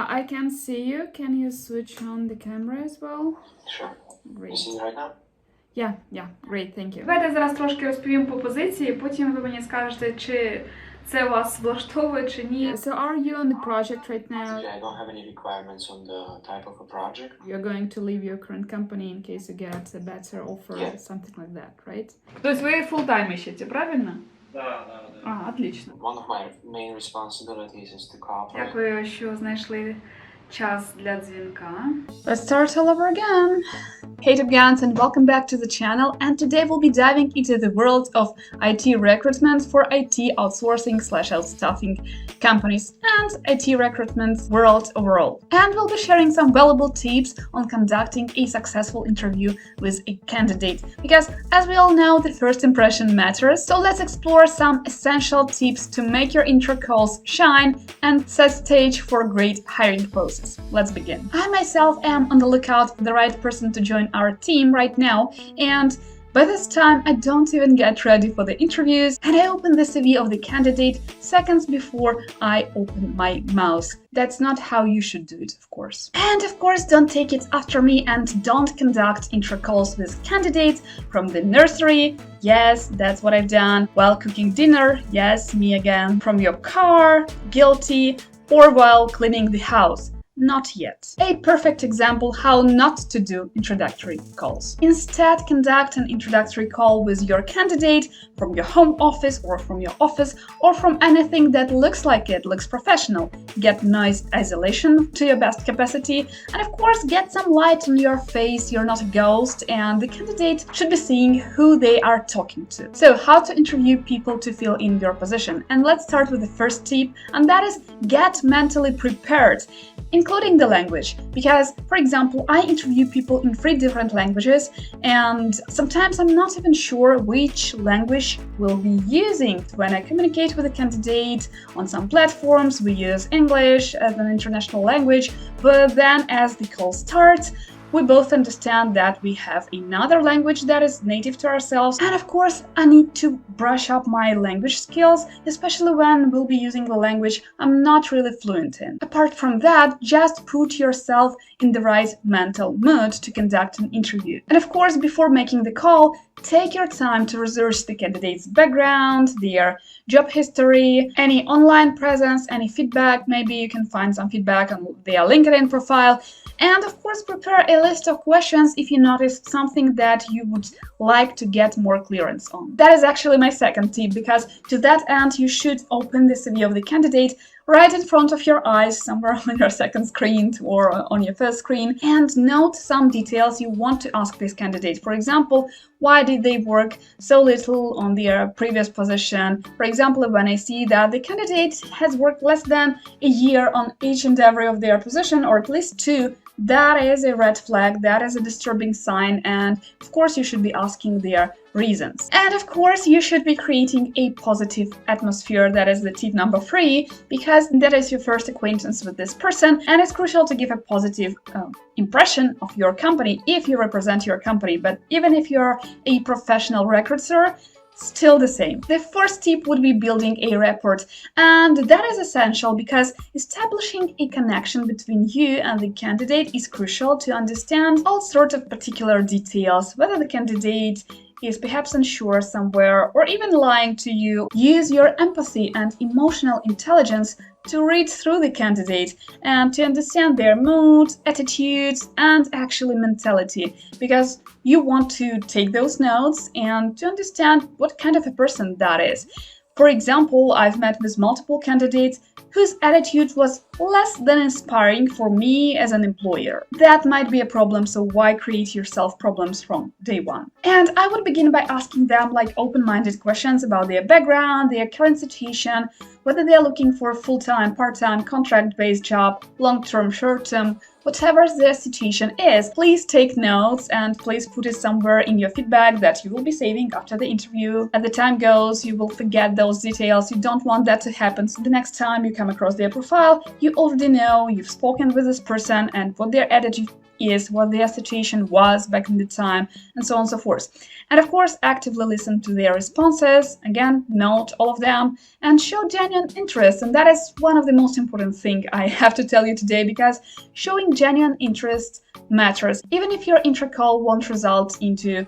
Yeah, I can see you. Can you switch on the camera as well? Sure. Great. You see me right now? Yeah, great, thank you. Давайте зараз трошки розповім по позиції, потім ви мені скажете, чи це вас влаштовує, чи ні. So are you on the project right now? Yeah, I don't have any requirements on the type of a project. You're going to leave your current company in case you get a better offer or something like that, right? То есть вы full-time ищете, правильно? Да. Отлично. One of my main responsibilities is to cooperate. Дякую, що знайшли час для дзвінка. Let's start all over again. Hey Topgans, and welcome back to the channel, and today we'll be diving into the world of IT recruitment for IT outsourcing/outstaffing companies and IT recruitment world overall. And we'll be sharing some valuable tips on conducting a successful interview with a candidate, because as we all know, the first impression matters. So let's explore some essential tips to make your intro calls shine and set stage for a great hiring process. Let's begin. I myself am on the lookout for the right person to join our team right now, and by this time I don't even get ready for the interviews, and I open the CV of the candidate seconds before I open my mouse. That's not how you should do it, of course. And of course, don't take it after me and don't conduct intro calls with candidates from the nursery. Yes, that's what I've done. While cooking dinner. Yes, me again. From your car. Guilty. Or while cleaning the house. Not yet. A perfect example how not to do introductory calls. Instead, conduct an introductory call with your candidate from your home office or from your office or from anything that looks like it, looks professional. Get noise isolation to your best capacity, and of course get some light on your face, you're not a ghost, and the candidate should be seeing who they are talking to. So how to interview people to fill in your position. And let's start with the first tip, and that is get mentally prepared, including the language, because for example I interview people in 3 different languages, and sometimes I'm not even sure which language we'll be using when I communicate with a candidate. On some platforms we use English as an international language, but then as the call starts we both understand that we have another language that is native to ourselves, and of course I need to brush up my language skills, especially when we'll be using the language I'm not really fluent in. Apart from that, just put yourself in the right mental mood to conduct an interview. And of course, before making the call, take your time to research the candidate's background, their job history, any online presence, any feedback. Maybe you can find some feedback on their LinkedIn profile. And of course, prepare a list of questions if you notice something that you would like to get more clearance on. That is actually my second tip, because to that end, you should open the CV of the candidate right in front of your eyes, somewhere on your second screen or on your first screen, and note some details you want to ask this candidate. For example, why did they work so little on their previous position? For example, when I see that the candidate has worked less than a year on each and every of their position, or at least 2, that is a red flag, that is a disturbing sign, and of course you should be asking their reasons. And of course you should be creating a positive atmosphere. That is the tip number 3, because that is your first acquaintance with this person, and it's crucial to give a positive impression of your company if you represent your company. But even if you're a professional recruiter, still the same. The first tip would be building a rapport, and that is essential because establishing a connection between you and the candidate is crucial to understand all sorts of particular details, whether the candidate is perhaps unsure somewhere or even lying to you. Use your empathy and emotional intelligence to read through the candidate and to understand their mood, attitudes, and actually mentality, because you want to take those notes and to understand what kind of a person that is. For example, I've met with multiple candidates whose attitude was less than inspiring for me as an employer. That might be a problem, so why create yourself problems from day one? And I would begin by asking them like open-minded questions about their background, their current situation, whether they're looking for a full-time, part-time, contract-based job, long-term, short-term, whatever their situation is. Please take notes and please put it somewhere in your feedback that you will be saving after the interview. As the time goes, you will forget those details. You don't want that to happen, so the next time you come across their profile, you already know you've spoken with this person and what their is, what their situation was back in the time, and so on and so forth. And of course, actively listen to their responses, again, note all of them, and show genuine interest. And that is one of the most important things I have to tell you today, because showing genuine interest matters. Even if your intro call won't result into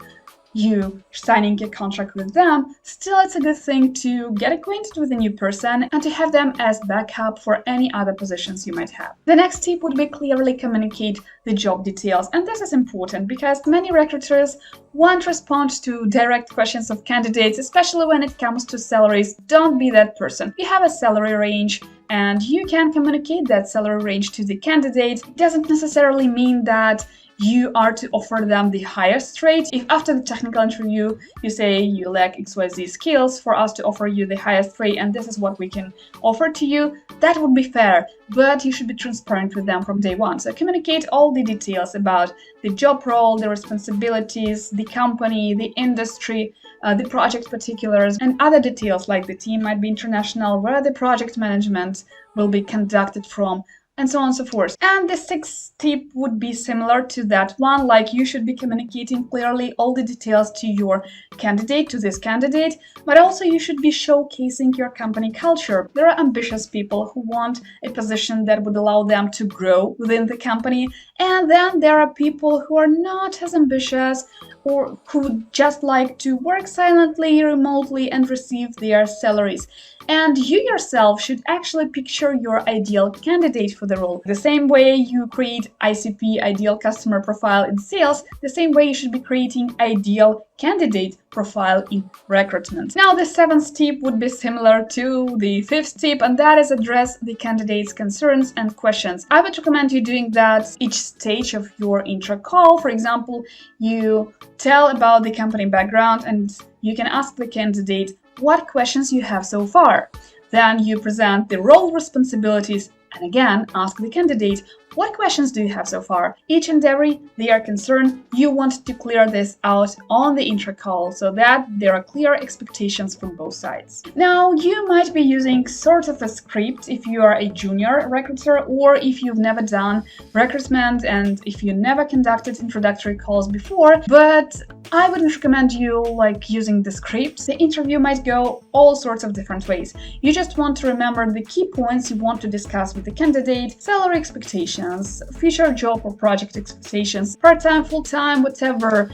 you signing a contract with them, still it's a good thing to get acquainted with a new person and to have them as backup for any other positions you might have. The next tip would be clearly communicate the job details. And this is important because many recruiters won't respond to direct questions of candidates, especially when it comes to salaries. Don't be that person. You have a salary range and you can communicate that salary range to the candidate. It doesn't necessarily mean that you are to offer them the highest rate. If after the technical interview you say you lack XYZ skills for us to offer you the highest rate and this is what we can offer to you, that would be fair, but you should be transparent with them from day one. So communicate all the details about the job role, the responsibilities, the company, the industry, the project particulars, and other details like the team might be international, where the project management will be conducted from, and so on and so forth. And the sixth tip would be similar to that one, like you should be communicating clearly all the details to your candidate, to this candidate, but also you should be showcasing your company culture. There are ambitious people who want a position that would allow them to grow within the company, and then there are people who are not as ambitious or who just like to work silently, remotely, and receive their salaries. And you yourself should actually picture your ideal candidate for the role. The same way you create ICP, ideal customer profile in sales, the same way you should be creating ideal candidate profile in recruitment. Now, the seventh tip would be similar to the fifth tip, and that is address the candidate's concerns and questions. I would recommend you doing that each stage of your intro call. For example, you tell about the company background and you can ask the candidate what questions you have so far. Then you present the role responsibilities and again ask the candidate, what questions do you have so far? Each and every their concern, you want to clear this out on the intro call so that there are clear expectations from both sides. Now, you might be using sort of a script if you are a junior recruiter or if you've never done recruitment and if you never conducted introductory calls before, but I wouldn't recommend you using the script. The interview might go all sorts of different ways. You just want to remember the key points you want to discuss with the candidate, salary expectations, future job or project expectations, part-time, full-time, whatever,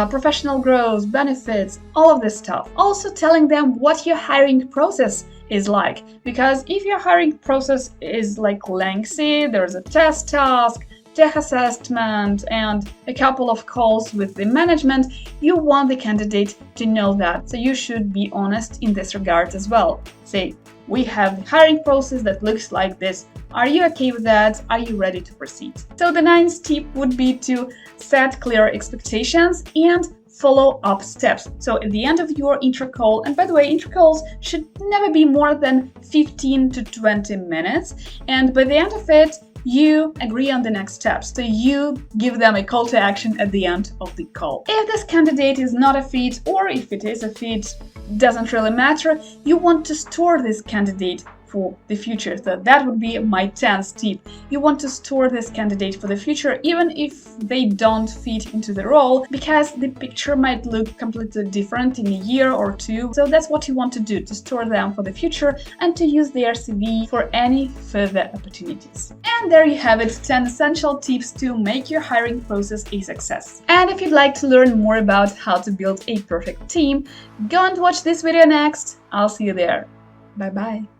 professional growth, benefits, all of this stuff. Also telling them what your hiring process is like, because if your hiring process is lengthy, there's a test task, tech assessment, and a couple of calls with the management, you want the candidate to know that. So you should be honest in this regard as well. Say, we have the hiring process that looks like this. Are you okay with that? Are you ready to proceed? So the ninth tip would be to set clear expectations and follow-up steps. So at the end of your intro call, and by the way, intro calls should never be more than 15 to 20 minutes. And by the end of it, you agree on the next steps. So you give them a call to action at the end of the call. If this candidate is not a fit, or if it is a fit, doesn't really matter, you want to store this candidate for the future. So that would be my 10th tip. You want to store this candidate for the future, even if they don't fit into the role, because the picture might look completely different in a year or two. So that's what you want to do, to store them for the future and to use their CV for any further opportunities. And there you have it, 10 essential tips to make your hiring process a success. And if you'd like to learn more about how to build a perfect team, go and watch this video next. I'll see you there. Bye bye.